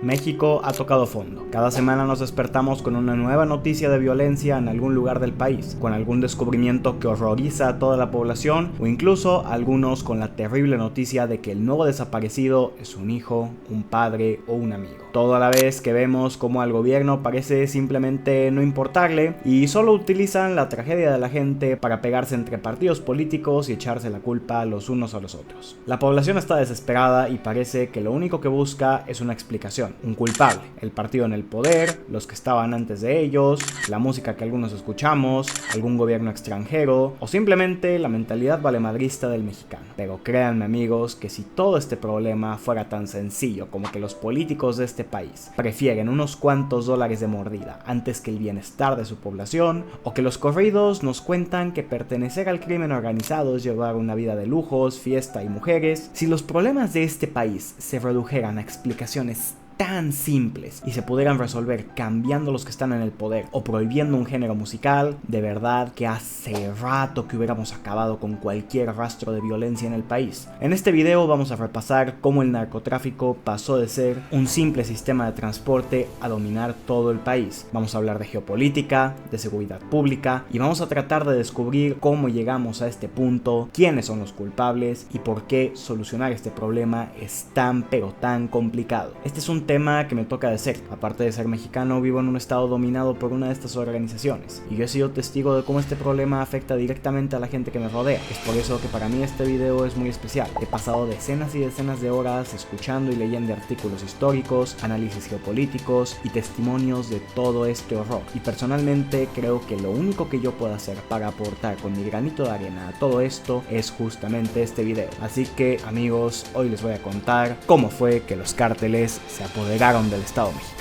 México ha tocado fondo. Cada semana nos despertamos con una nueva noticia de violencia en algún lugar del país, con algún descubrimiento que horroriza a toda la población o incluso algunos con la terrible noticia de que el nuevo desaparecido es un hijo, un padre o un amigo. Todo a la vez que vemos cómo al gobierno parece simplemente no importarle y solo utilizan la tragedia de la gente para pegarse entre partidos políticos y echarse la culpa los unos a los otros. La población está desesperada y parece que lo único que busca es una explicación. Un culpable, el partido en el poder, los que estaban antes de ellos, la música que algunos escuchamos, algún gobierno extranjero o simplemente la mentalidad valemadrista del mexicano. Pero créanme amigos que si todo este problema fuera tan sencillo como que los políticos de este país prefieren unos cuantos dólares de mordida antes que el bienestar de su población, o que los corridos nos cuentan que pertenecer al crimen organizado es llevar una vida de lujos, fiesta y mujeres, si los problemas de este país se redujeran a explicaciones tan simples y se pudieran resolver cambiando los que están en el poder o prohibiendo un género musical, de verdad que hace rato que hubiéramos acabado con cualquier rastro de violencia en el país. En este video vamos a repasar cómo el narcotráfico pasó de ser un simple sistema de transporte a dominar todo el país. Vamos a hablar de geopolítica, de seguridad pública y vamos a tratar de descubrir cómo llegamos a este punto, quiénes son los culpables y por qué solucionar este problema es tan pero tan complicado. Este es un tema que me toca de cerca. Aparte de ser mexicano, vivo en un estado dominado por una de estas organizaciones y yo he sido testigo de cómo este problema afecta directamente a la gente que me rodea. Es por eso que para mí este video es muy especial. He pasado decenas y decenas de horas escuchando y leyendo artículos históricos, análisis geopolíticos y testimonios de todo este horror, y personalmente creo que lo único que yo puedo hacer para aportar con mi granito de arena a todo esto es justamente este video. Así que amigos, hoy les voy a contar cómo fue que los cárteles se apoderaron del Estado mexicano.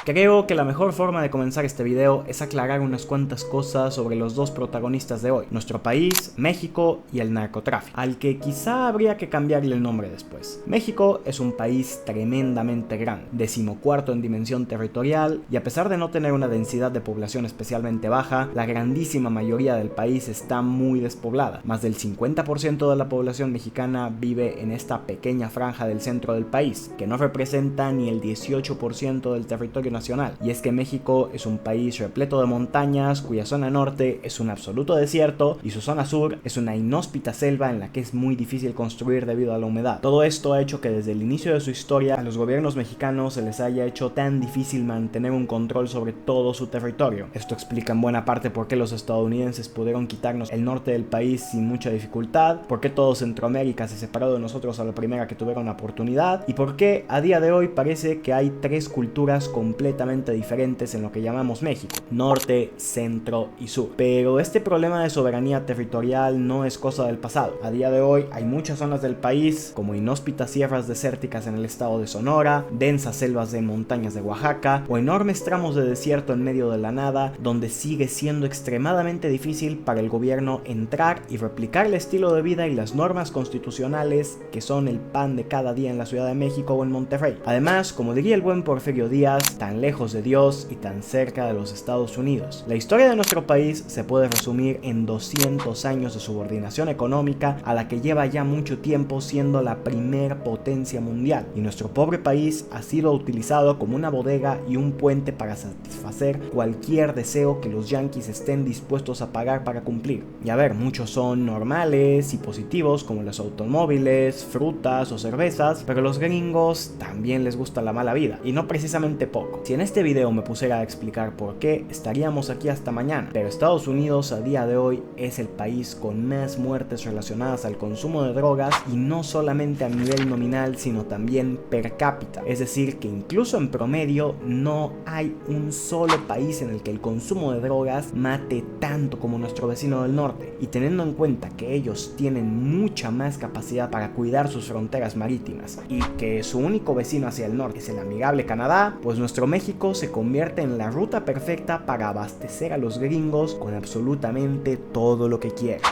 Creo que la mejor forma de comenzar este video es aclarar unas cuantas cosas sobre los dos protagonistas de hoy, nuestro país, México, y el narcotráfico, al que quizá habría que cambiarle el nombre después. México es un país tremendamente grande, 14º en dimensión territorial, y a pesar de no tener una densidad de población especialmente baja, la grandísima mayoría del país está muy despoblada. Más del 50% de la población mexicana vive en esta pequeña franja del centro del país, que no representa ni el 18% del territorio nacional. Y es que México es un país repleto de montañas, cuya zona norte es un absoluto desierto y su zona sur es una inhóspita selva en la que es muy difícil construir debido a la humedad. Todo esto ha hecho que desde el inicio de su historia a los gobiernos mexicanos se les haya hecho tan difícil mantener un control sobre todo su territorio. Esto explica en buena parte por qué los estadounidenses pudieron quitarnos el norte del país sin mucha dificultad, por qué todo Centroamérica se separó de nosotros a la primera que tuvieron la oportunidad, y por qué a día de hoy parece que hay tres culturas completamente diferentes en lo que llamamos México: norte, centro y sur. Pero este problema de soberanía territorial no es cosa del pasado. A día de hoy hay muchas zonas del país, como inhóspitas sierras desérticas en el estado de Sonora, densas selvas de montañas de Oaxaca o enormes tramos de desierto en medio de la nada, donde sigue siendo extremadamente difícil para el gobierno entrar y replicar el estilo de vida y las normas constitucionales que son el pan de cada día en la Ciudad de México o en Monterrey. Además, como diría el buen Porfirio Díaz, tan lejos de Dios y tan cerca de los Estados Unidos. La historia de nuestro país se puede resumir en 200 años de subordinación económica a la que lleva ya mucho tiempo siendo la primer potencia mundial, y nuestro pobre país ha sido utilizado como una bodega y un puente para satisfacer cualquier deseo que los yanquis estén dispuestos a pagar para cumplir. Y a ver, muchos son normales y positivos como los automóviles, frutas o cervezas, pero a los gringos también les gusta la mala vida, y no precisamente poco. Si en este video me pusiera a explicar por qué, estaríamos aquí hasta mañana, pero Estados Unidos a día de hoy es el país con más muertes relacionadas al consumo de drogas, y no solamente a nivel nominal sino también per cápita, es decir que incluso en promedio no hay un solo país en el que el consumo de drogas mate tanto como nuestro vecino del norte, y teniendo en cuenta que ellos tienen mucha más capacidad para cuidar sus fronteras marítimas y que su único vecino hacia el norte es el amigable Canadá, pues nuestro México se convierte en la ruta perfecta para abastecer a los gringos con absolutamente todo lo que quieren.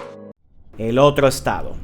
El otro estado.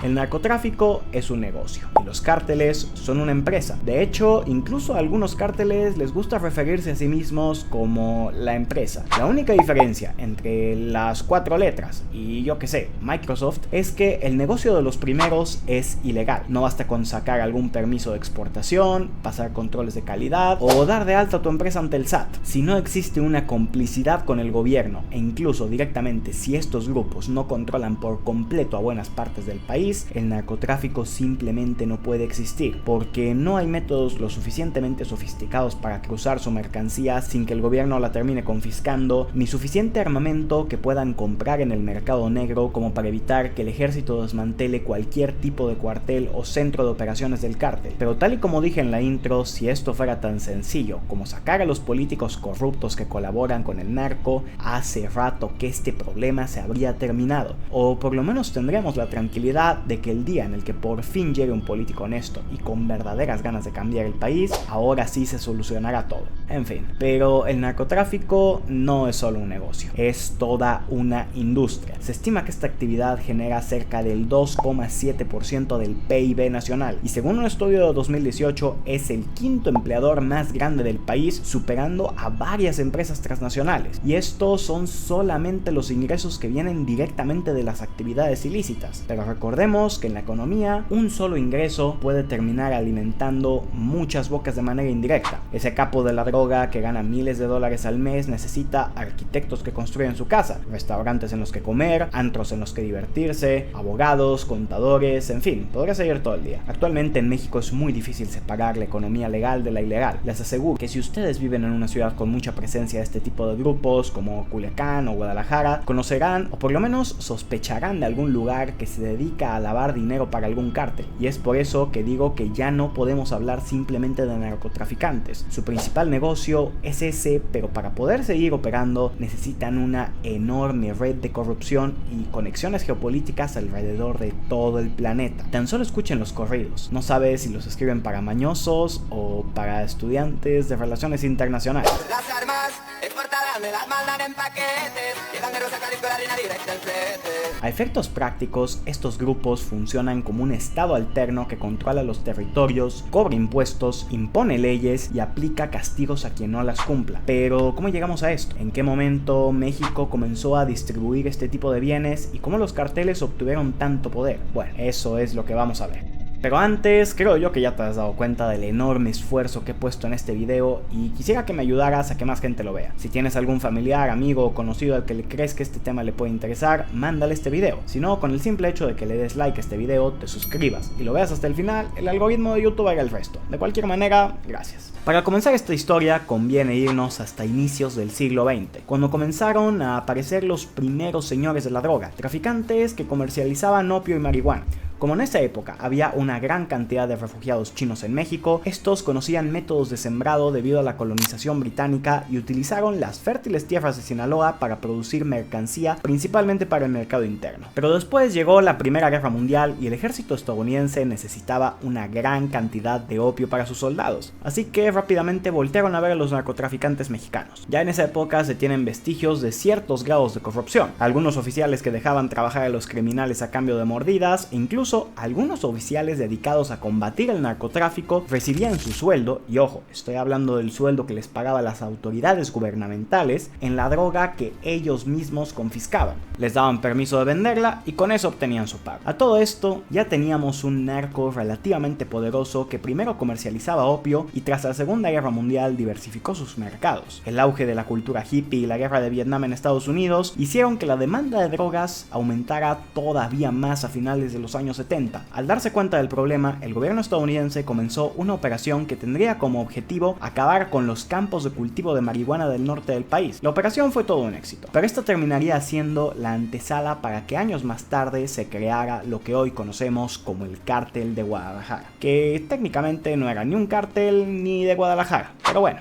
El narcotráfico es un negocio y los cárteles son una empresa. De hecho, incluso a algunos cárteles les gusta referirse a sí mismos como la empresa. La única diferencia entre las 4 letras y yo que sé, Microsoft, es que el negocio de los primeros es ilegal. No basta con sacar algún permiso de exportación, pasar controles de calidad o dar de alta tu empresa ante el SAT. Si no existe una complicidad con el gobierno e incluso directamente si estos grupos no controlan por completo a buenas partes del país, el narcotráfico simplemente no puede existir, porque no hay métodos lo suficientemente sofisticados para cruzar su mercancía sin que el gobierno la termine confiscando, ni suficiente armamento que puedan comprar en el mercado negro como para evitar que el ejército desmantele cualquier tipo de cuartel o centro de operaciones del cártel. Pero tal y como dije en la intro, si esto fuera tan sencillo como sacar a los políticos corruptos que colaboran con el narco, hace rato que este problema se habría terminado, o por lo menos tendríamos la tranquilidad de que el día en el que por fin llegue un político honesto y con verdaderas ganas de cambiar el país, ahora sí se solucionará todo. En fin, pero el narcotráfico no es solo un negocio, es toda una industria. Se estima que esta actividad genera cerca del 2,7% del PIB nacional y según un estudio de 2018 es el quinto empleador más grande del país, superando a varias empresas transnacionales. Y estos son solamente los ingresos que vienen directamente de las actividades ilícitas. Pero recordemos que en la economía un solo ingreso puede terminar alimentando muchas bocas de manera indirecta. Ese capo de la droga que gana miles de dólares al mes necesita arquitectos que construyan su casa, restaurantes en los que comer, antros en los que divertirse, abogados, contadores, en fin, podría seguir todo el día. Actualmente en México es muy difícil separar la economía legal de la ilegal. Les aseguro que si ustedes viven en una ciudad con mucha presencia de este tipo de grupos como Culiacán o Guadalajara, conocerán o por lo menos sospecharán de algún lugar que se dedica a lavar dinero para algún cártel, y es por eso que digo que ya no podemos hablar simplemente de narcotraficantes. Su principal negocio es ese, pero para poder seguir operando necesitan una enorme red de corrupción y conexiones geopolíticas alrededor de todo el planeta. Tan solo escuchen los corridos, no sabes si los escriben para mañosos o para estudiantes de relaciones internacionales. Las armas exportadas me las mandan en paquetes y el ganguero saca disco de harina directa al frente. A efectos prácticos, estos grupos funcionan como un estado alterno que controla los territorios, cobra impuestos, impone leyes y aplica castigos a quien no las cumpla. Pero, ¿cómo llegamos a esto? ¿En qué momento México comenzó a distribuir este tipo de bienes y cómo los carteles obtuvieron tanto poder? Bueno, eso es lo que vamos a ver. Pero antes, creo yo que ya te has dado cuenta del enorme esfuerzo que he puesto en este video y quisiera que me ayudaras a que más gente lo vea. Si tienes algún familiar, amigo o conocido al que le crees que este tema le puede interesar, mándale este video. Si no, con el simple hecho de que le des like a este video, te suscribas y lo veas hasta el final, el algoritmo de YouTube haga el resto. De cualquier manera, gracias. Para comenzar esta historia, conviene irnos hasta inicios del siglo XX, cuando comenzaron a aparecer los primeros señores de la droga, traficantes que comercializaban opio y marihuana. Como en esa época había una gran cantidad de refugiados chinos en México, estos conocían métodos de sembrado debido a la colonización británica y utilizaron las fértiles tierras de Sinaloa para producir mercancía, principalmente para el mercado interno. Pero después llegó la Primera Guerra Mundial y el ejército estadounidense necesitaba una gran cantidad de opio para sus soldados, así que rápidamente voltearon a ver a los narcotraficantes mexicanos. Ya en esa época se tienen vestigios de ciertos grados de corrupción, algunos oficiales que dejaban trabajar a los criminales a cambio de mordidas, e incluso algunos oficiales dedicados a combatir el narcotráfico recibían su sueldo, y ojo, estoy hablando del sueldo que les pagaba las autoridades gubernamentales, en la droga que ellos mismos confiscaban. Les daban permiso de venderla y con eso obtenían su pago. A todo esto ya teníamos un narco relativamente poderoso que primero comercializaba opio y tras la Segunda Guerra Mundial diversificó sus mercados. El auge de la cultura hippie y la guerra de Vietnam en Estados Unidos hicieron que la demanda de drogas aumentara todavía más a finales de los años 70. Al darse cuenta del problema, el gobierno estadounidense comenzó una operación que tendría como objetivo acabar con los campos de cultivo de marihuana del norte del país. La operación fue todo un éxito, pero esta terminaría siendo la antesala para que años más tarde se creara lo que hoy conocemos como el Cártel de Guadalajara, que técnicamente no era ni un cártel ni de Guadalajara, pero bueno.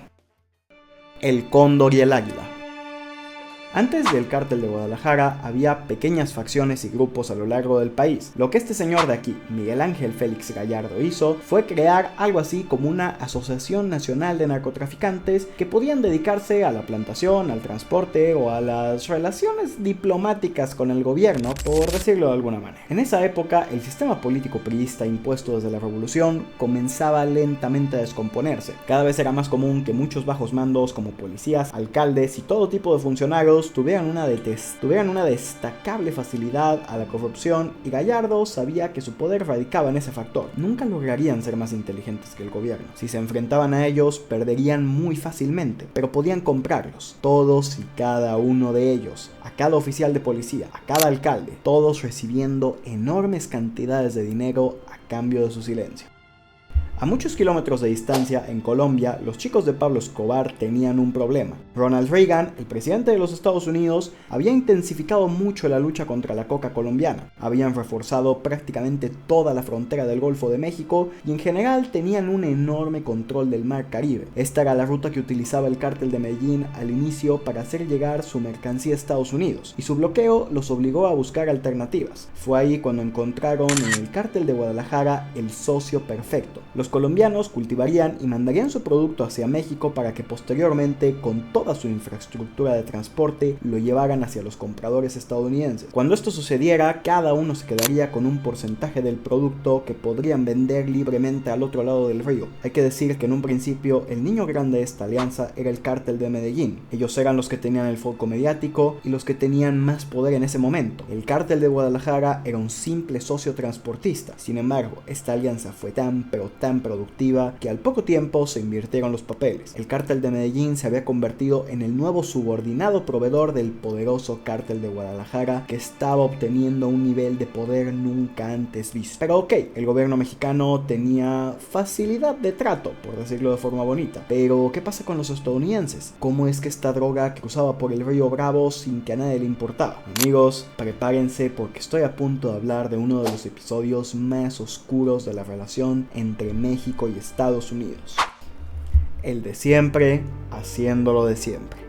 El Cóndor y el Águila. Antes del cártel de Guadalajara había pequeñas facciones y grupos a lo largo del país. Lo que este señor de aquí, Miguel Ángel Félix Gallardo, hizo fue crear algo así como una asociación nacional de narcotraficantes que podían dedicarse a la plantación, al transporte o a las relaciones diplomáticas con el gobierno, por decirlo de alguna manera. En esa época, el sistema político priista impuesto desde la revolución comenzaba lentamente a descomponerse. Cada vez era más común que muchos bajos mandos como policías, alcaldes y todo tipo de funcionarios tuvieran una destacable facilidad a la corrupción, y Gallardo sabía que su poder radicaba en ese factor. Nunca lograrían ser más inteligentes que el gobierno. Si se enfrentaban a ellos, perderían muy fácilmente, pero podían comprarlos, todos y cada uno de ellos, a cada oficial de policía, a cada alcalde, todos recibiendo enormes cantidades de dinero a cambio de su silencio. A muchos kilómetros de distancia, en Colombia, los chicos de Pablo Escobar tenían un problema. Ronald Reagan, el presidente de los Estados Unidos, había intensificado mucho la lucha contra la coca colombiana. Habían reforzado prácticamente toda la frontera del Golfo de México y en general tenían un enorme control del Mar Caribe. Esta era la ruta que utilizaba el cártel de Medellín al inicio para hacer llegar su mercancía a Estados Unidos, y su bloqueo los obligó a buscar alternativas. Fue ahí cuando encontraron en el cártel de Guadalajara el socio perfecto. Los colombianos cultivarían y mandarían su producto hacia México para que posteriormente, con toda su infraestructura de transporte, lo llevaran hacia los compradores estadounidenses. Cuando esto sucediera, cada uno se quedaría con un porcentaje del producto que podrían vender libremente al otro lado del río. Hay que decir que en un principio el niño grande de esta alianza era el cártel de Medellín. Ellos eran los que tenían el foco mediático y los que tenían más poder en ese momento. El cártel de Guadalajara era un simple socio transportista. Sin embargo, esta alianza fue tan productiva que al poco tiempo se invirtieron los papeles. El cártel de Medellín se había convertido en el nuevo subordinado proveedor del poderoso cártel de Guadalajara, que estaba obteniendo un nivel de poder nunca antes visto. Pero ok, el gobierno mexicano tenía facilidad de trato, por decirlo de forma bonita. Pero ¿qué pasa con los estadounidenses? ¿Cómo es que esta droga cruzaba por el río Bravo sin que a nadie le importaba? Amigos, prepárense porque estoy a punto de hablar de uno de los episodios más oscuros de la relación entre México y Estados Unidos. El de siempre haciéndolo de siempre.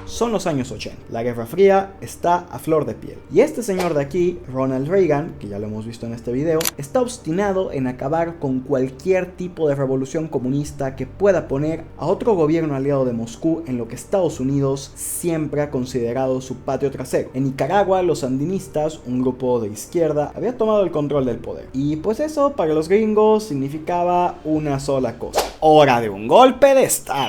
Son los años 80. La Guerra Fría está a flor de piel. Y este señor de aquí, Ronald Reagan, que ya lo hemos visto en este video, está obstinado en acabar con cualquier tipo de revolución comunista que pueda poner a otro gobierno aliado de Moscú en lo que Estados Unidos siempre ha considerado su patio trasero. En Nicaragua, los sandinistas, un grupo de izquierda, había tomado el control del poder. Y pues eso, para los gringos, significaba una sola cosa: hora de un golpe de estado.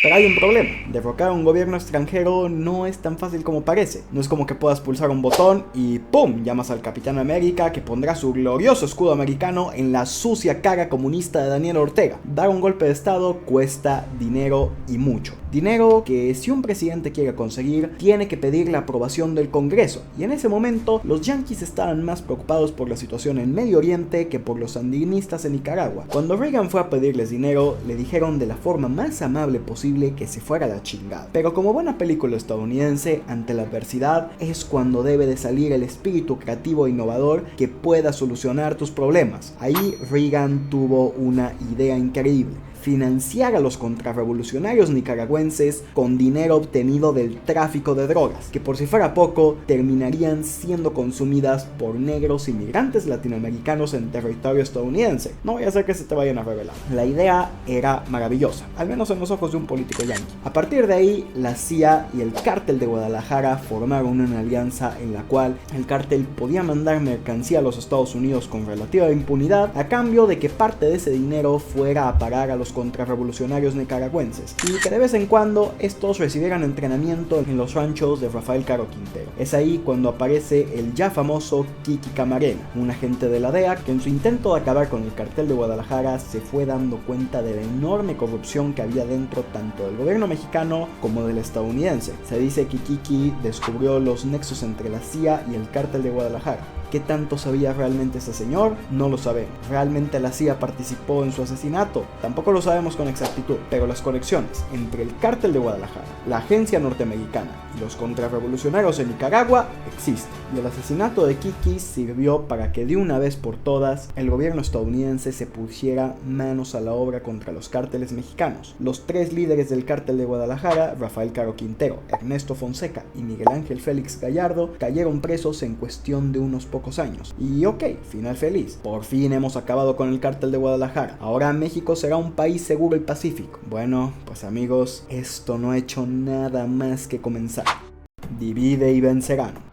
Pero hay un problema: derrocar a un gobierno extranjero no es tan fácil como parece. No es como que puedas pulsar un botón y ¡pum! Llamas al Capitán América, que pondrá su glorioso escudo americano en la sucia cara comunista de Daniel Ortega. Dar un golpe de estado cuesta dinero, y mucho. Dinero que, si un presidente quiere conseguir, tiene que pedir la aprobación del Congreso. Y en ese momento, los yanquis estaban más preocupados por la situación en Medio Oriente que por los sandinistas en Nicaragua. Cuando Reagan fue a pedirles dinero, le dijeron de la forma más amable posible que se fuera a la chingada. Pero como buena película estadounidense, ante la adversidad es cuando debe de salir el espíritu creativo e innovador que pueda solucionar tus problemas. Ahí Reagan tuvo una idea increíble: financiar a los contrarrevolucionarios nicaragüenses con dinero obtenido del tráfico de drogas, que por si fuera poco, terminarían siendo consumidas por negros inmigrantes latinoamericanos en territorio estadounidense. No voy a hacer que se te vayan a revelar. La idea era maravillosa, al menos en los ojos de un político yanqui. A partir de ahí, la CIA y el cártel de Guadalajara formaron una alianza en la cual el cártel podía mandar mercancía a los Estados Unidos con relativa impunidad, a cambio de que parte de ese dinero fuera a parar a los contrarrevolucionarios nicaragüenses, y que de vez en cuando estos recibieran entrenamiento en los ranchos de Rafael Caro Quintero. Es ahí cuando aparece el ya famoso Kiki Camarena, un agente de la DEA que en su intento de acabar con el cartel de Guadalajara se fue dando cuenta de la enorme corrupción que había dentro tanto del gobierno mexicano como del estadounidense. Se dice que Kiki descubrió los nexos entre la CIA y el cártel de Guadalajara. ¿Qué tanto sabía realmente ese señor? No lo sabemos. ¿Realmente la CIA participó en su asesinato? Tampoco lo sabemos con exactitud, pero las conexiones entre el cártel de Guadalajara, la agencia norteamericana y los contrarrevolucionarios en Nicaragua existen. Y el asesinato de Kiki sirvió para que de una vez por todas el gobierno estadounidense se pusiera manos a la obra contra los cárteles mexicanos. Los tres líderes del cártel de Guadalajara, Rafael Caro Quintero, Ernesto Fonseca y Miguel Ángel Félix Gallardo, cayeron presos en cuestión de unos pocos años. Y ok, final feliz. Por fin hemos acabado con el cártel de Guadalajara. Ahora México será un país seguro y pacífico. Bueno, pues amigos, esto no ha hecho nada más que comenzar. Divide y vencerán.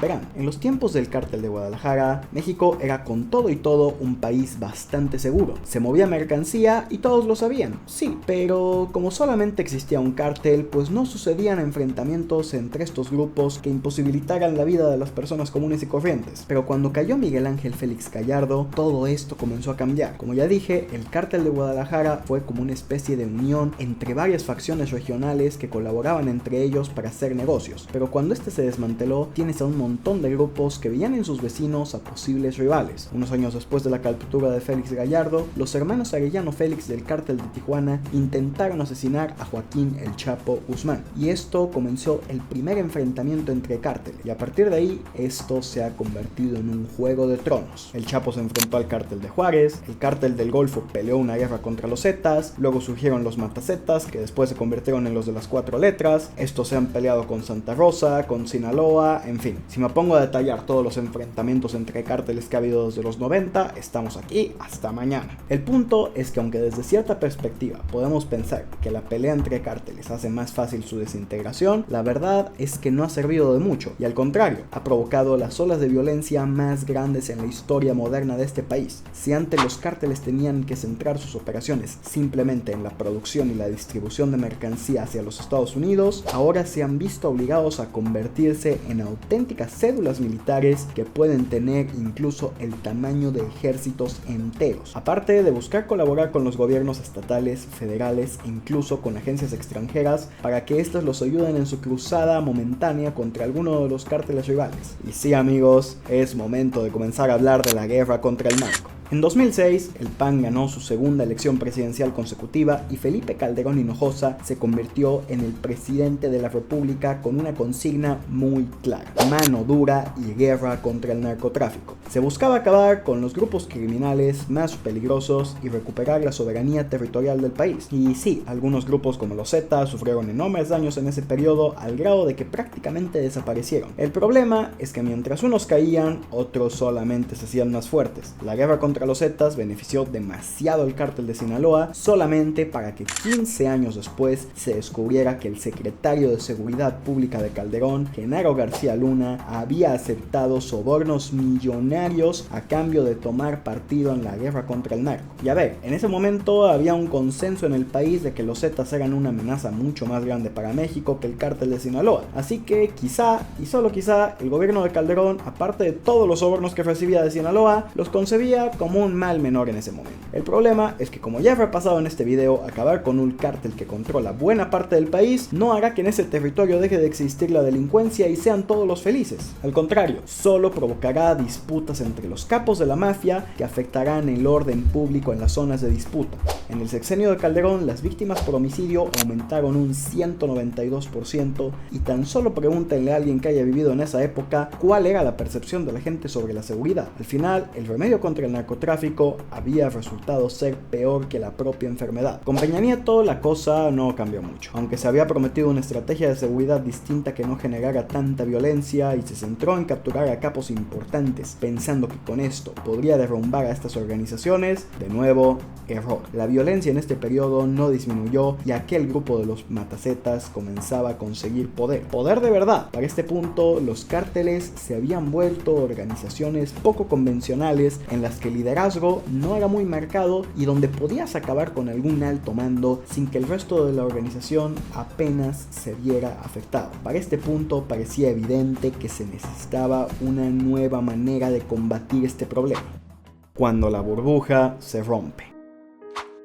Verán, en los tiempos del cártel de Guadalajara, México era con todo y todo un país bastante seguro. Se movía mercancía y todos lo sabían, sí, pero como solamente existía un cártel, pues no sucedían enfrentamientos entre estos grupos que imposibilitaran la vida de las personas comunes y corrientes. Pero cuando cayó Miguel Ángel Félix Gallardo, todo esto comenzó a cambiar. Como ya dije, el cártel de Guadalajara fue como una especie de unión entre varias facciones regionales que colaboraban entre ellos para hacer negocios. Pero cuando este se desmanteló, tienes a un montón de grupos que veían en sus vecinos a posibles rivales. Unos años después de la captura de Félix Gallardo, los hermanos Arellano Félix del cártel de Tijuana intentaron asesinar a Joaquín El Chapo Guzmán, y esto comenzó el primer enfrentamiento entre cárteles, y a partir de ahí esto se ha convertido en un juego de tronos. El Chapo se enfrentó al cártel de Juárez, el cártel del Golfo peleó una guerra contra los Zetas, luego surgieron los Matazetas, que después se convirtieron en los de las 4 letras. Estos se han peleado con Santa Rosa, con Sinaloa, en fin. Si me pongo a detallar todos los enfrentamientos entre cárteles que ha habido desde los 90, estamos aquí hasta mañana. El punto es que aunque desde cierta perspectiva podemos pensar que la pelea entre cárteles hace más fácil su desintegración, la verdad es que no ha servido de mucho, y al contrario, ha provocado las olas de violencia más grandes en la historia moderna de este país. Si antes los cárteles tenían que centrar sus operaciones simplemente en la producción y la distribución de mercancía hacia los Estados Unidos, ahora se han visto obligados a convertirse en auténticas cédulas militares que pueden tener incluso el tamaño de ejércitos enteros, aparte de buscar colaborar con los gobiernos estatales, federales e incluso con agencias extranjeras para que éstas los ayuden en su cruzada momentánea contra alguno de los cárteles rivales. Y sí, amigos, es momento de comenzar a hablar de la guerra contra el narco. En 2006, el PAN ganó su segunda elección presidencial consecutiva y Felipe Calderón Hinojosa se convirtió en el presidente de la República con una consigna muy clara: mano dura y guerra contra el narcotráfico. Se buscaba acabar con los grupos criminales más peligrosos y recuperar la soberanía territorial del país. Y sí, algunos grupos como los Zetas sufrieron enormes daños en ese periodo al grado de que prácticamente desaparecieron. El problema es que mientras unos caían, otros solamente se hacían más fuertes. La guerra contra los Zetas benefició demasiado al cártel de Sinaloa solamente para que 15 años después se descubriera que el secretario de Seguridad Pública de Calderón, Genaro García Luna, había aceptado sobornos millonarios a cambio de tomar partido en la guerra contra el narco. Y a ver, en ese momento había un consenso en el país de que los Zetas eran una amenaza mucho más grande para México que el cártel de Sinaloa, así que quizá, y solo quizá, el gobierno de Calderón, aparte de todos los sobornos que recibía de Sinaloa, los concebía como un mal menor en ese momento. El problema es que, como ya he repasado en este video, acabar con un cártel que controla buena parte del país no hará que en ese territorio deje de existir la delincuencia y sean todos los felices. Al contrario, solo provocará disputas entre los capos de la mafia que afectarán el orden público en las zonas de disputa. En el sexenio de Calderón, las víctimas por homicidio aumentaron un 192% y tan solo pregúntenle a alguien que haya vivido en esa época cuál era la percepción de la gente sobre la seguridad. Al final, el remedio contra el narcotráfico había resultado ser peor que la propia enfermedad. Con Peña Nieto la cosa no cambió mucho, aunque se había prometido una estrategia de seguridad distinta que no generara tanta violencia y se centró en capturar a capos importantes pensando que con esto podría derrumbar a estas organizaciones. De nuevo, error. La violencia en este periodo no disminuyó y aquel grupo de los Matazetas comenzaba a conseguir poder de verdad. Para este punto, los cárteles se habían vuelto organizaciones poco convencionales en las que el liderazgo no era muy marcado y donde podías acabar con algún alto mando sin que el resto de la organización apenas se viera afectado. Para este punto parecía evidente que se necesitaba una nueva manera de combatir este problema. Cuando la burbuja se rompe.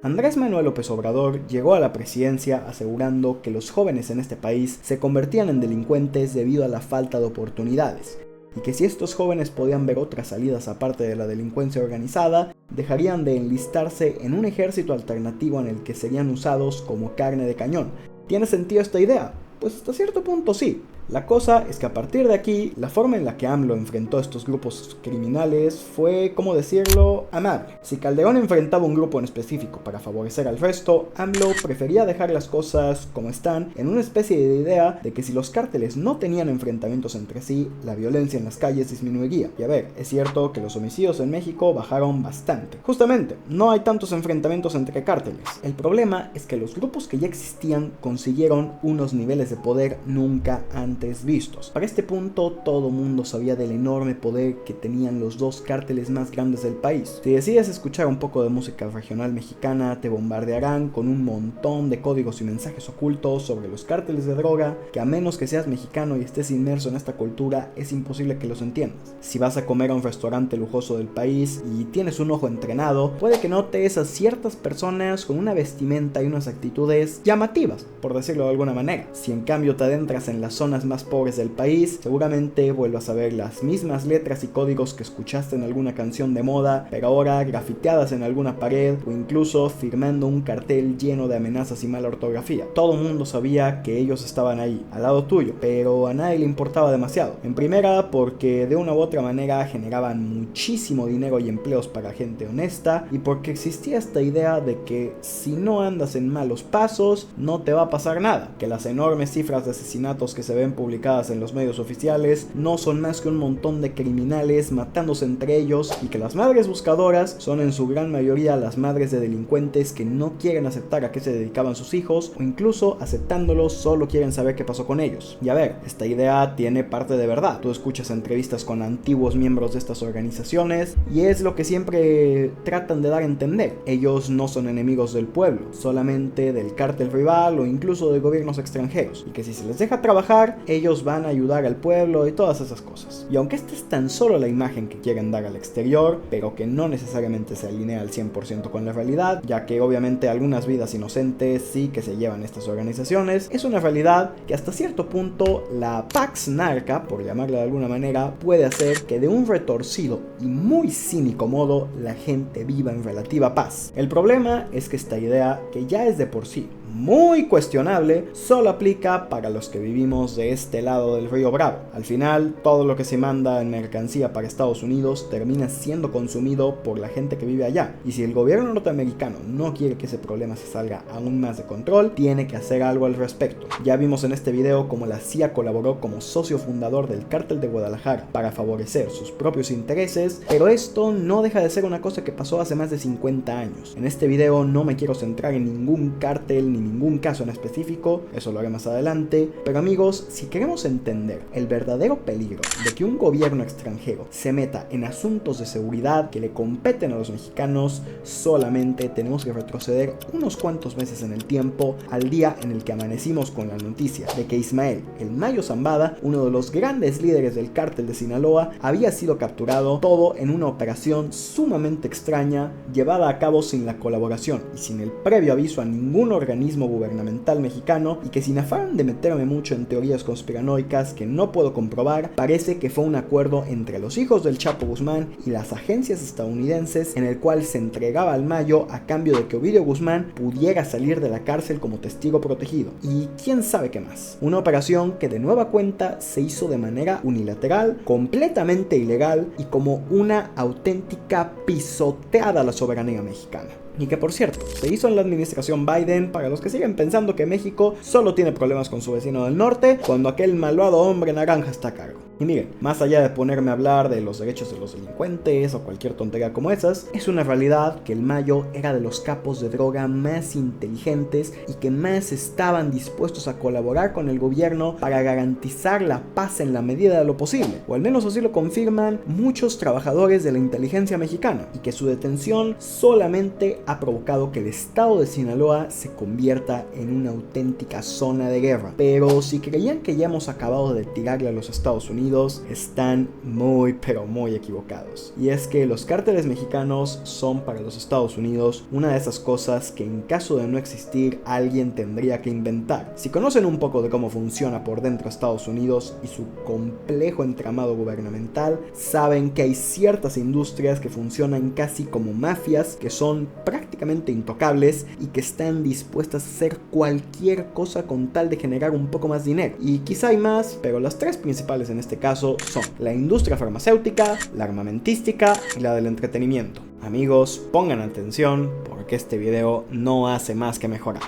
Andrés Manuel López Obrador llegó a la presidencia asegurando que los jóvenes en este país se convertían en delincuentes debido a la falta de oportunidades. y que si estos jóvenes podían ver otras salidas aparte de la delincuencia organizada, dejarían de enlistarse en un ejército alternativo en el que serían usados como carne de cañón. ¿Tiene sentido esta idea? Pues hasta cierto punto sí. La cosa es que a partir de aquí, la forma en la que AMLO enfrentó a estos grupos criminales fue, ¿cómo decirlo?, amable. Si Calderón enfrentaba un grupo en específico para favorecer al resto, AMLO prefería dejar las cosas como están, en una especie de idea de que si los cárteles no tenían enfrentamientos entre sí, la violencia en las calles disminuiría. Y a ver, es cierto que los homicidios en México bajaron bastante. Justamente, no hay tantos enfrentamientos entre cárteles. El problema es que los grupos que ya existían consiguieron unos niveles de poder nunca antes vistos. Para este punto, todo mundo sabía del enorme poder que tenían los dos cárteles más grandes del país. Si decides escuchar un poco de música regional mexicana, te bombardearán con un montón de códigos y mensajes ocultos sobre los cárteles de droga, que a menos que seas mexicano y estés inmerso en esta cultura, es imposible que los entiendas. Si vas a comer a un restaurante lujoso del país y tienes un ojo entrenado, puede que notes a ciertas personas con una vestimenta y unas actitudes llamativas, por decirlo de alguna manera. Si en cambio te adentras en las zonas más pobres del país, seguramente vuelvas a ver las mismas letras y códigos que escuchaste en alguna canción de moda, pero ahora grafiteadas en alguna pared o incluso firmando un cartel lleno de amenazas y mala ortografía. Todo el mundo sabía que ellos estaban ahí, al lado tuyo, pero a nadie le importaba demasiado. En primera, porque de una u otra manera generaban muchísimo dinero y empleos para gente honesta, y porque existía esta idea de que si no andas en malos pasos, no te va a pasar nada, que las enormes cifras de asesinatos que se ven publicadas en los medios oficiales no son más que un montón de criminales matándose entre ellos, y que las madres buscadoras son en su gran mayoría las madres de delincuentes que no quieren aceptar a qué se dedicaban sus hijos, o incluso aceptándolos solo quieren saber qué pasó con ellos. Y a ver, esta idea tiene parte de verdad. Tú escuchas entrevistas con antiguos miembros de estas organizaciones y es lo que siempre tratan de dar a entender. Ellos no son enemigos del pueblo, solamente del cártel rival o incluso de gobiernos extranjeros, y que si se les deja trabajar, ellos van a ayudar al pueblo y todas esas cosas. Y aunque esta es tan solo la imagen que quieren dar al exterior, pero que no necesariamente se alinea al 100% con la realidad, ya que obviamente algunas vidas inocentes sí que se llevan estas organizaciones, es una realidad que hasta cierto punto la Pax Narca, por llamarla de alguna manera, puede hacer que de un retorcido y muy cínico modo la gente viva en relativa paz. El problema es que esta idea, que ya es de por sí muy cuestionable, solo aplica para los que vivimos de este lado del río Bravo. Al final, todo lo que se manda en mercancía para Estados Unidos termina siendo consumido por la gente que vive allá, y si el gobierno norteamericano no quiere que ese problema se salga aún más de control, tiene que hacer algo al respecto. Ya vimos en este video cómo la CIA colaboró como socio fundador del cártel de Guadalajara para favorecer sus propios intereses, pero esto no deja de ser una cosa que pasó hace más de 50 años. En este video no me quiero centrar en ningún cártel ni ningún caso en específico, eso lo haré más adelante, pero amigos, si queremos entender el verdadero peligro de que un gobierno extranjero se meta en asuntos de seguridad que le competen a los mexicanos, solamente tenemos que retroceder unos cuantos meses en el tiempo, al día en el que amanecimos con la noticia de que Ismael El Mayo Zambada, uno de los grandes líderes del cártel de Sinaloa, había sido capturado, todo en una operación sumamente extraña, llevada a cabo sin la colaboración y sin el previo aviso a ningún organismo gubernamental mexicano, y que sin afán de meterme mucho en teorías conspiranoicas que no puedo comprobar, parece que fue un acuerdo entre los hijos del Chapo Guzmán y las agencias estadounidenses en el cual se entregaba al Mayo a cambio de que Ovidio Guzmán pudiera salir de la cárcel como testigo protegido, y quién sabe qué más. Una operación que de nueva cuenta se hizo de manera unilateral, completamente ilegal y como una auténtica pisoteada a la soberanía mexicana. Y que por cierto, se hizo en la administración Biden, para los que siguen pensando que México solo tiene problemas con su vecino del norte, cuando aquel malvado hombre naranja está a cargo. Y miren, más allá de ponerme a hablar de los derechos de los delincuentes o cualquier tontería como esas, es una realidad que el Mayo era de los capos de droga más inteligentes y que más estaban dispuestos a colaborar con el gobierno para garantizar la paz en la medida de lo posible, o al menos así lo confirman muchos trabajadores de la inteligencia mexicana, y que su detención solamente ha provocado que el estado de Sinaloa se convierta convierta en una auténtica zona de guerra. Pero si creían que ya hemos acabado de tirarle a los Estados Unidos, están muy pero muy equivocados. Y es que los cárteles mexicanos son para los Estados Unidos una de esas cosas que en caso de no existir alguien tendría que inventar. Si conocen un poco de cómo funciona por dentro Estados Unidos y su complejo entramado gubernamental, saben que hay ciertas industrias que funcionan casi como mafias, que son prácticamente intocables y que están dispuestas a hacer cualquier cosa con tal de generar un poco más dinero. Y quizá hay más, pero las tres principales en este caso son la industria farmacéutica, la armamentística y la del entretenimiento. Amigos, pongan atención porque este video no hace más que mejorar.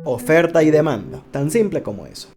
Oferta y demanda, tan simple como eso.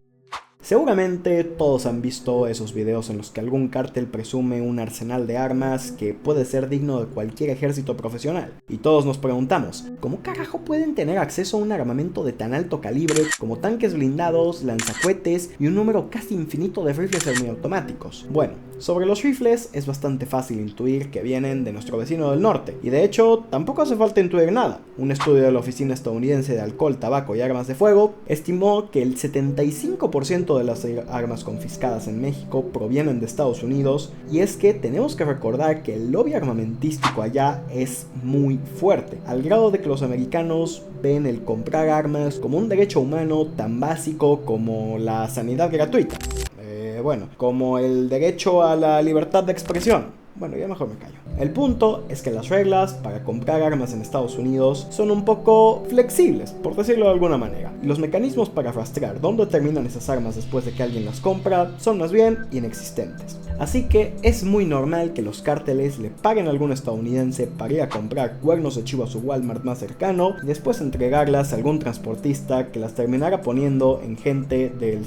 Seguramente todos han visto esos videos en los que algún cártel presume un arsenal de armas que puede ser digno de cualquier ejército profesional. Y todos nos preguntamos, ¿cómo carajo pueden tener acceso a un armamento de tan alto calibre como tanques blindados, lanzacohetes y un número casi infinito de rifles semiautomáticos? Bueno, sobre los rifles es bastante fácil intuir que vienen de nuestro vecino del norte, y de hecho tampoco hace falta intuir nada. Un estudio de la Oficina Estadounidense de Alcohol, Tabaco y Armas de Fuego estimó que el 75% de las armas confiscadas en México provienen de Estados Unidos, y es que tenemos que recordar que el lobby armamentístico allá es muy fuerte, al grado de que los americanos ven el comprar armas como un derecho humano tan básico como la sanidad gratuita. Bueno, como el derecho a la libertad de expresión. Bueno, ya mejor me callo. El punto es que las reglas para comprar armas en Estados Unidos son un poco flexibles, por decirlo de alguna manera. Y los mecanismos para rastrear dónde terminan esas armas después de que alguien las compra son más bien inexistentes. Así que es muy normal que los cárteles le paguen a algún estadounidense para ir a comprar cuernos de chivo a su Walmart más cercano y después entregarlas a algún transportista que las terminara poniendo en gente del...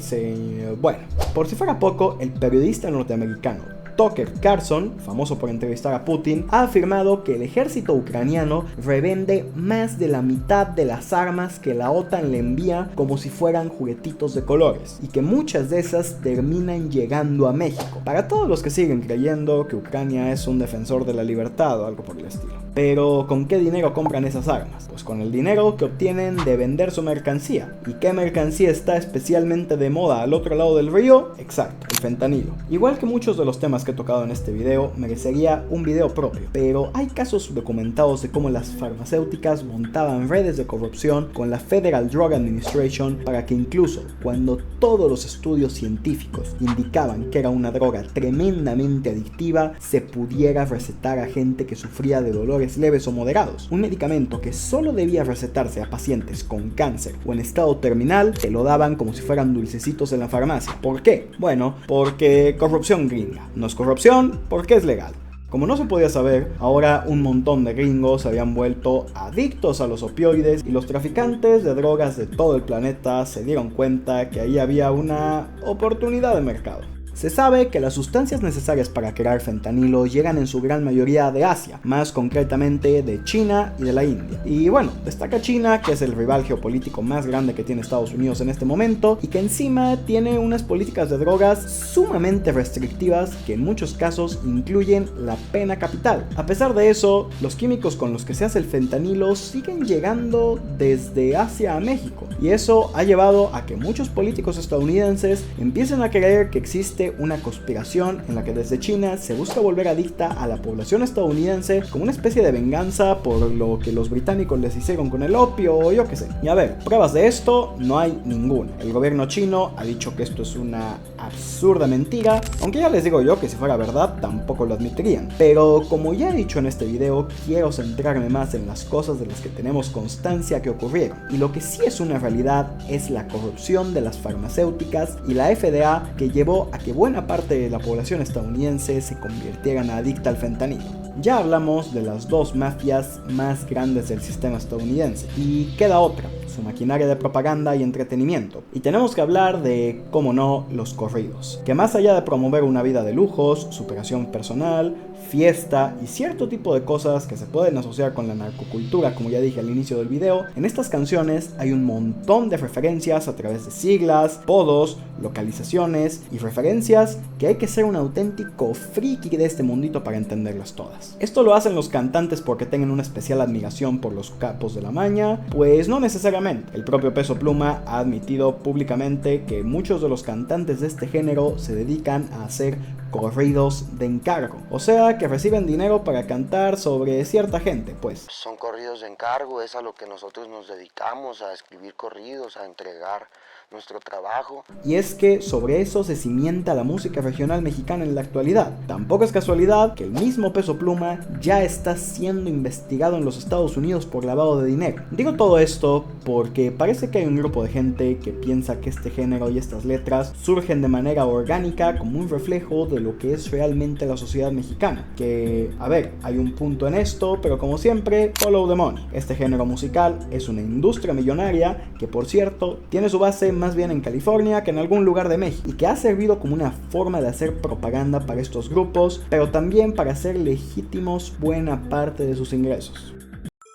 Bueno, por si fuera poco, el periodista norteamericano Tucker Carlson, famoso por entrevistar a Putin, ha afirmado que el ejército ucraniano revende más de la mitad de las armas que la OTAN le envía como si fueran juguetitos de colores, y que muchas de esas terminan llegando a México. Para todos los que siguen creyendo que Ucrania es un defensor de la libertad o algo por el estilo. Pero ¿con qué dinero compran esas armas? Pues con el dinero que obtienen de vender su mercancía. ¿Y qué mercancía está especialmente de moda al otro lado del río? Exacto, el fentanilo. Igual que muchos de los temas que he tocado en este video, merecería un video propio, pero hay casos documentados de cómo las farmacéuticas montaban redes de corrupción con la Federal Drug Administration para que incluso cuando todos los estudios científicos indicaban que era una droga tremendamente adictiva, se pudiera recetar a gente que sufría de dolores leves o moderados. Un medicamento que solo debía recetarse a pacientes con cáncer o en estado terminal, te lo daban como si fueran dulcecitos en la farmacia. ¿Por qué? Bueno, porque corrupción gringa. No es corrupción porque es legal. Como no se podía saber, ahora un montón de gringos se habían vuelto adictos a los opioides y los traficantes de drogas de todo el planeta se dieron cuenta que ahí había una oportunidad de mercado. Se sabe que las sustancias necesarias para crear fentanilo llegan en su gran mayoría de Asia, más concretamente de China y de la India. Y bueno, destaca China, que es el rival geopolítico más grande que tiene Estados Unidos en este momento, y que encima tiene unas políticas de drogas sumamente restrictivas que en muchos casos incluyen la pena capital. A pesar de eso, los químicos con los que se hace el fentanilo siguen llegando desde Asia a México, y eso ha llevado a que muchos políticos estadounidenses empiecen a creer que existe una conspiración en la que desde China se busca volver adicta a la población estadounidense como una especie de venganza por lo que los británicos les hicieron con el opio o yo qué sé. Y a ver, pruebas de esto no hay ninguna. El gobierno chino ha dicho que esto es una absurda mentira, aunque ya les digo yo que si fuera verdad tampoco lo admitirían. Pero como ya he dicho en este video, quiero centrarme más en las cosas de las que tenemos constancia que ocurrieron. Y lo que sí es una realidad es la corrupción de las farmacéuticas y la FDA, que llevó a que buena parte de la población estadounidense se convirtieran adicta al fentanilo. Ya hablamos de las dos mafias más grandes del sistema estadounidense y queda otra, su maquinaria de propaganda y entretenimiento. Y tenemos que hablar de, cómo no, los corridos, que más allá de promover una vida de lujos, superación personal, fiesta y cierto tipo de cosas que se pueden asociar con la narcocultura, como ya dije al inicio del video, en estas canciones hay un montón de referencias a través de siglas, apodos, localizaciones y referencias que hay que ser un auténtico friki de este mundito para entenderlas todas. ¿Esto lo hacen los cantantes porque tengan una especial admiración por los capos de la maña? Pues no necesariamente. El propio Peso Pluma ha admitido públicamente que muchos de los cantantes de este género se dedican a hacer corridos de encargo, o sea que reciben dinero para cantar sobre cierta gente, pues. Son corridos de encargo, es a lo que nosotros nos dedicamos, a escribir corridos, a entregar nuestro trabajo. Y es que sobre eso se cimienta la música regional mexicana en la actualidad. Tampoco es casualidad que el mismo Peso Pluma ya está siendo investigado en los Estados Unidos por lavado de dinero. Digo todo esto porque parece que hay un grupo de gente que piensa que este género y estas letras surgen de manera orgánica como un reflejo de lo que es realmente la sociedad mexicana. Que, a ver, hay un punto en esto, pero como siempre, follow the money. Este género musical es una industria millonaria que, por cierto, tiene su base más bien en California que en algún lugar de México, y que ha servido como una forma de hacer propaganda para estos grupos, pero también para hacer legítimos buena parte de sus ingresos.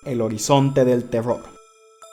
El horizonte del terror.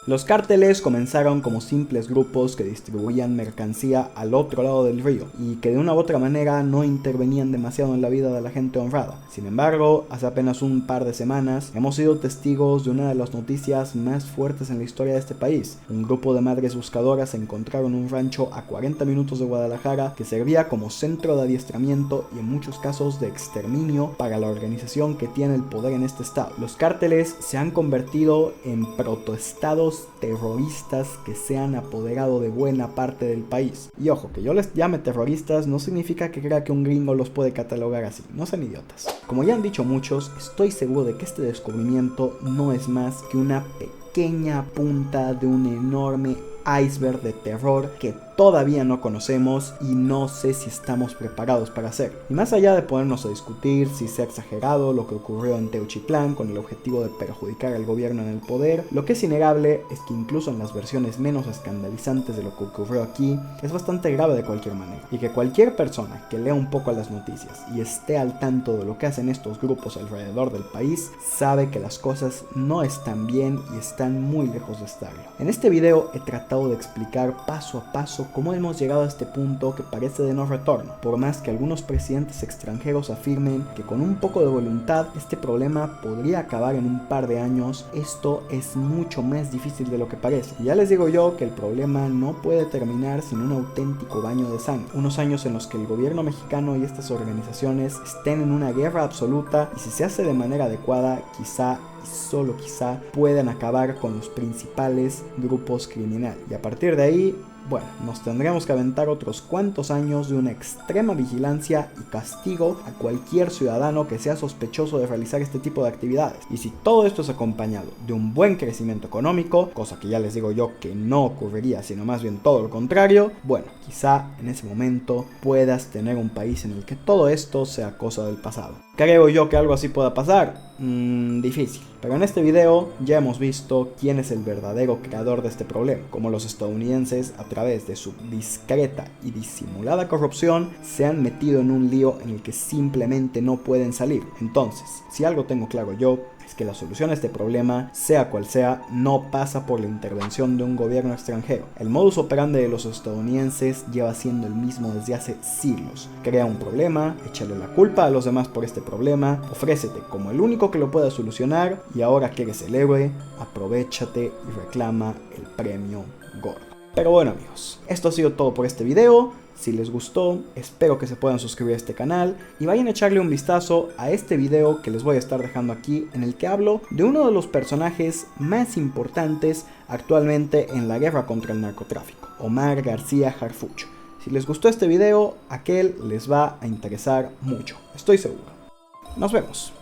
Los cárteles comenzaron como simples grupos que distribuían mercancía al otro lado del río y que de una u otra manera no intervenían demasiado en la vida de la gente honrada. Sin embargo, hace apenas un par de semanas hemos sido testigos de una de las noticias más fuertes en la historia de este país. Un grupo de madres buscadoras encontraron un rancho a 40 minutos de Guadalajara que servía como centro de adiestramiento y en muchos casos de exterminio para la organización que tiene el poder en este estado. Los cárteles se han convertido en protoestados terroristas que se han apoderado de buena parte del país. Y ojo, que yo les llame terroristas no significa que crea que un gringo los puede catalogar así, no sean idiotas. Como ya han dicho muchos, estoy seguro de que este descubrimiento no es más que una pequeña punta de un enorme iceberg de terror que todavía no conocemos y no sé si estamos preparados para hacer. Y más allá de ponernos a discutir si se ha exagerado lo que ocurrió en Teuchitlán con el objetivo de perjudicar al gobierno en el poder, lo que es innegable es que incluso en las versiones menos escandalizantes de lo que ocurrió aquí, es bastante grave de cualquier manera. Y que cualquier persona que lea un poco las noticias y esté al tanto de lo que hacen estos grupos alrededor del país, sabe que las cosas no están bien y están muy lejos de estarlo. En este video he tratado de explicar paso a paso cómo hemos llegado a este punto que parece de no retorno, por más que algunos presidentes extranjeros afirmen que con un poco de voluntad este problema podría acabar en un par de años. Esto es mucho más difícil de lo que parece. Y ya les digo yo que el problema no puede terminar sin un auténtico baño de sangre, unos años en los que el gobierno mexicano y estas organizaciones estén en una guerra absoluta, y si se hace de manera adecuada, quizá y solo quizá puedan acabar con los principales grupos criminales. Y a partir de ahí, bueno, nos tendremos que aventar otros cuantos años de una extrema vigilancia y castigo a cualquier ciudadano que sea sospechoso de realizar este tipo de actividades. Y si todo esto es acompañado de un buen crecimiento económico, cosa que ya les digo yo que no ocurriría, sino más bien todo lo contrario, bueno, quizá en ese momento puedas tener un país en el que todo esto sea cosa del pasado. ¿Creo yo que algo así pueda pasar? Difícil. Pero en este video ya hemos visto quién es el verdadero creador de este problema, cómo los estadounidenses, a través de su discreta y disimulada corrupción, se han metido en un lío en el que simplemente no pueden salir. Entonces, si algo tengo claro yo, es que la solución a este problema, sea cual sea, no pasa por la intervención de un gobierno extranjero. El modus operandi de los estadounidenses lleva siendo el mismo desde hace siglos. Crea un problema, échale la culpa a los demás por este problema, ofrécete como el único que lo pueda solucionar, y ahora que eres el héroe, aprovéchate y reclama el premio gordo. Pero bueno amigos, esto ha sido todo por este video. Si les gustó, espero que se puedan suscribir a este canal y vayan a echarle un vistazo a este video que les voy a estar dejando aquí, en el que hablo de uno de los personajes más importantes actualmente en la guerra contra el narcotráfico, Omar García Harfuch. Si les gustó este video, aquel les va a interesar mucho, estoy seguro. Nos vemos.